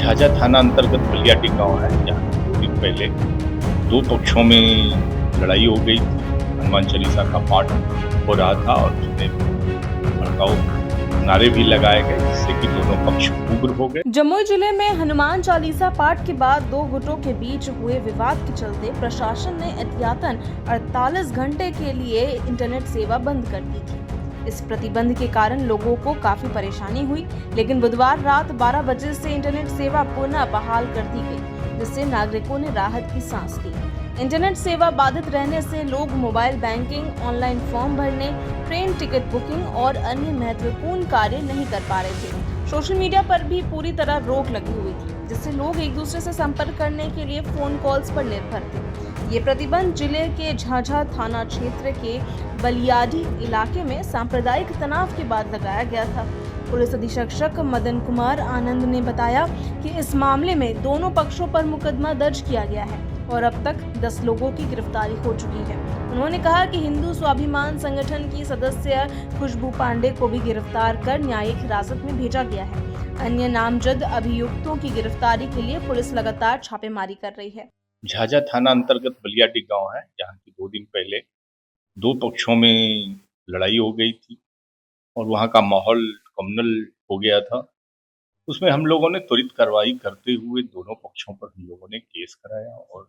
झाझा थाना अंतर्गत बलियाटी गांव है, जहाँ 2 दिन पहले 2 पक्षों में लड़ाई हो गई थी। हनुमान चालीसा का पाठ हो रहा था और उसमें भड़काऊ नारे भी लगाए गए, जिससे कि दोनों पक्ष उग्र हो गए। जमुई जिले में हनुमान चालीसा पाठ के बाद 2 गुटों के बीच हुए विवाद के चलते प्रशासन ने एहतियातन 48 घंटे के लिए इंटरनेट सेवा बंद कर दी थी। इस प्रतिबंध के कारण लोगों को काफी परेशानी हुई, लेकिन बुधवार रात 12 बजे से इंटरनेट सेवा पुनः बहाल कर दी गई, जिससे नागरिकों ने राहत की सांस ली। इंटरनेट सेवा बाधित रहने से लोग मोबाइल बैंकिंग, ऑनलाइन फॉर्म भरने, ट्रेन टिकट बुकिंग और अन्य महत्वपूर्ण कार्य नहीं कर पा रहे थे। सोशल मीडिया पर भी पूरी तरह रोक लगी हुई थी, जिससे लोग एक दूसरे से संपर्क करने के लिए फोन कॉल्स पर निर्भर थे। ये प्रतिबंध जिले के झाझा थाना क्षेत्र के बलियाडी इलाके में सांप्रदायिक तनाव के बाद लगाया गया था। पुलिस अधीक्षक मदन कुमार आनंद ने बताया कि इस मामले में दोनों पक्षों पर मुकदमा दर्ज किया गया है और अब तक 10 लोगों की गिरफ्तारी हो चुकी है। उन्होंने कहा कि हिंदू स्वाभिमान संगठन की सदस्य खुशबू पांडे को भी गिरफ्तार कर न्यायिक हिरासत में भेजा गया है। अन्य नामजद अभियुक्तों की गिरफ्तारी के लिए पुलिस लगातार छापेमारी कर रही है। झाझा थाना अंतर्गत बलियाटी गांव है, जहाँ की 2 दिन पहले 2 पक्षों में लड़ाई हो गई थी और वहाँ का माहौल कम्युनल हो गया था। उसमें हम लोगों ने त्वरित कार्रवाई करते हुए दोनों पक्षों पर हम लोगों ने केस कराया और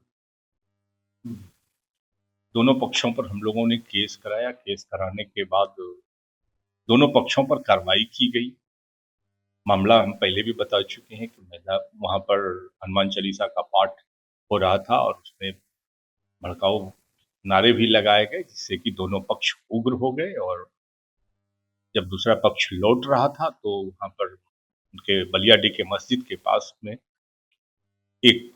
दोनों पक्षों पर हम लोगों ने केस कराया। केस कराने के बाद दोनों पक्षों पर कार्रवाई की गई। मामला हम पहले भी बता चुके हैं कि वहाँ पर हनुमान चालीसा का पाठ हो रहा था और उसमें भड़काऊ नारे भी लगाए गए, जिससे कि दोनों पक्ष उग्र हो गए। और जब दूसरा पक्ष लौट रहा था तो वहाँ पर उनके बलियाडी के मस्जिद के पास में एक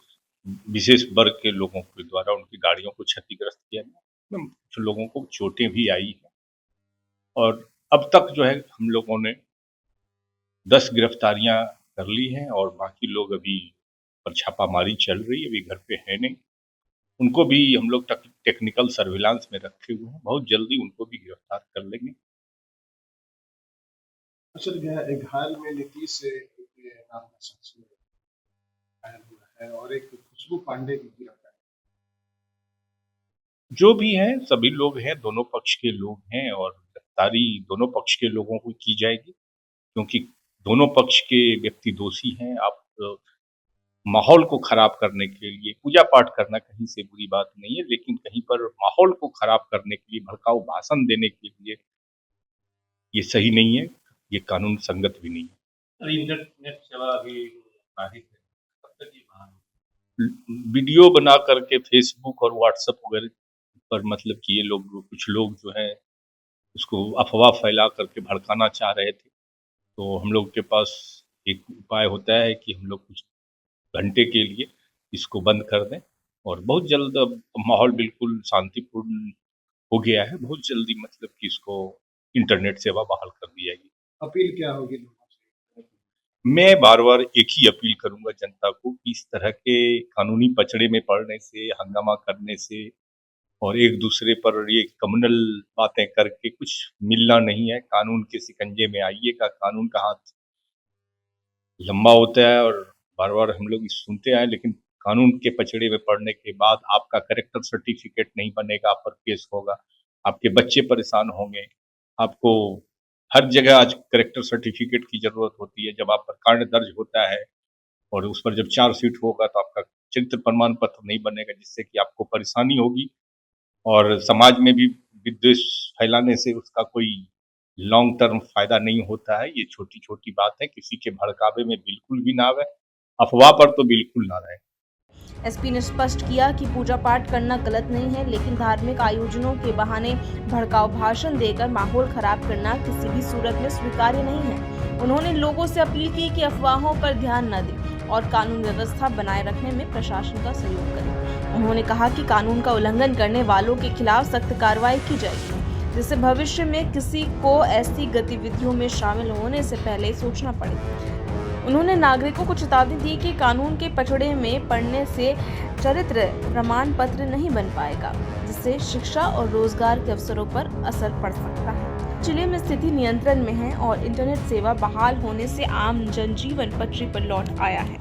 विशेष वर्ग के लोगों के द्वारा उनकी गाड़ियों को क्षतिग्रस्त किया गया। कुछ लोगों को चोटें भी आई हैं और अब तक जो है हम लोगों ने 10 गिरफ्तारियां कर ली हैं और बाकी लोग अभी पर छापामारी चल रही है, अभी घर पे है नहीं। उनको भी हम लोग टेक्निकल सर्विलांस में रखे हुए हैं, बहुत जल्दी उनको भी गिरफ्तार कर लेंगे। घायल में नीतीश नाम का शख्स घायल हुआ है और एक खुशबू पांडे की गिरफ्तार। जो भी हैं सभी लोग हैं, दोनों पक्ष के लोग हैं और गिरफ्तारी दोनों पक्ष के लोगों को की जाएगी, क्योंकि दोनों पक्ष के व्यक्ति दोषी हैं। आप माहौल को खराब करने के लिए पूजा पाठ करना कहीं से बुरी बात नहीं है, लेकिन कहीं पर माहौल को खराब करने के लिए, भड़काऊ भाषण देने के लिए ये सही नहीं है, ये कानून संगत भी नहीं है। इंटरनेट सेवा अभी बाधित है, कब तक ये बहाल? वीडियो बना करके फेसबुक और व्हाट्सएप वगैरह पर मतलब कि ये लोग कुछ लोग जो है उसको अफवाह फैला करके भड़काना चाह रहे थे। तो हम लोग के पास एक उपाय होता है कि हम लोग कुछ घंटे के लिए इसको बंद कर दें और बहुत जल्द अब माहौल बिल्कुल शांतिपूर्ण हो गया है। बहुत जल्दी मतलब कि इसको इंटरनेट सेवा बहाल कर दी जाएगी। अपील क्या होगी लोगों से? मैं बार-बार एक ही अपील करूंगा जनता को कि इस तरह के कानूनी पचड़े में पड़ने से, हंगामा करने से और एक दूसरे पर ये कम्युनल बातें करके कुछ मिलना नहीं है। कानून के शिकंजे में आइएगा। कानून का हाथ लंबा होता है और बार-बार हम लोग सुनते आए, लेकिन कानून के पचड़े में पड़ने के बाद आपका कैरेक्टर सर्टिफिकेट नहीं बनेगा, आप पर केस होगा, आपके बच्चे परेशान होंगे। आपको हर जगह आज कैरेक्टर सर्टिफिकेट की जरूरत होती है। जब आप पर कांड दर्ज होता है और उस पर जब चार्जशीट होगा तो आपका चरित्र प्रमाण पत्र नहीं बनेगा, जिससे कि आपको परेशानी होगी और समाज में भी विद्वेष फैलाने से उसका कोई लॉन्ग टर्म फायदा नहीं होता है। ये छोटी-छोटी बात है, किसी के भड़कावे में बिल्कुल भी ना आवे, अफवाह पर तो बिल्कुल ना रहे। एसपी ने स्पष्ट किया कि पूजा पाठ करना गलत नहीं है, लेकिन धार्मिक आयोजनों के बहाने भड़काऊ भाषण देकर माहौल खराब करना किसी भी सूरत में स्वीकार्य नहीं है। उन्होंने लोगों से अपील की कि अफवाहों पर ध्यान न दें और कानून व्यवस्था बनाए रखने में प्रशासन का सहयोग करें। उन्होंने कहा कि कानून का उल्लंघन करने वालों के खिलाफ सख्त कार्रवाई की जाएगी, जिससे भविष्य में किसी को ऐसी गतिविधियों में शामिल होने से पहले सोचना पड़े। उन्होंने नागरिकों को चेतावनी दी कि कानून के पचड़े में पड़ने से चरित्र प्रमाण पत्र नहीं बन पाएगा, जिससे शिक्षा और रोजगार के अवसरों पर असर पड़ सकता है। जिले में स्थिति नियंत्रण में है और इंटरनेट सेवा बहाल होने से आम जनजीवन पटरी पर लौट आया है।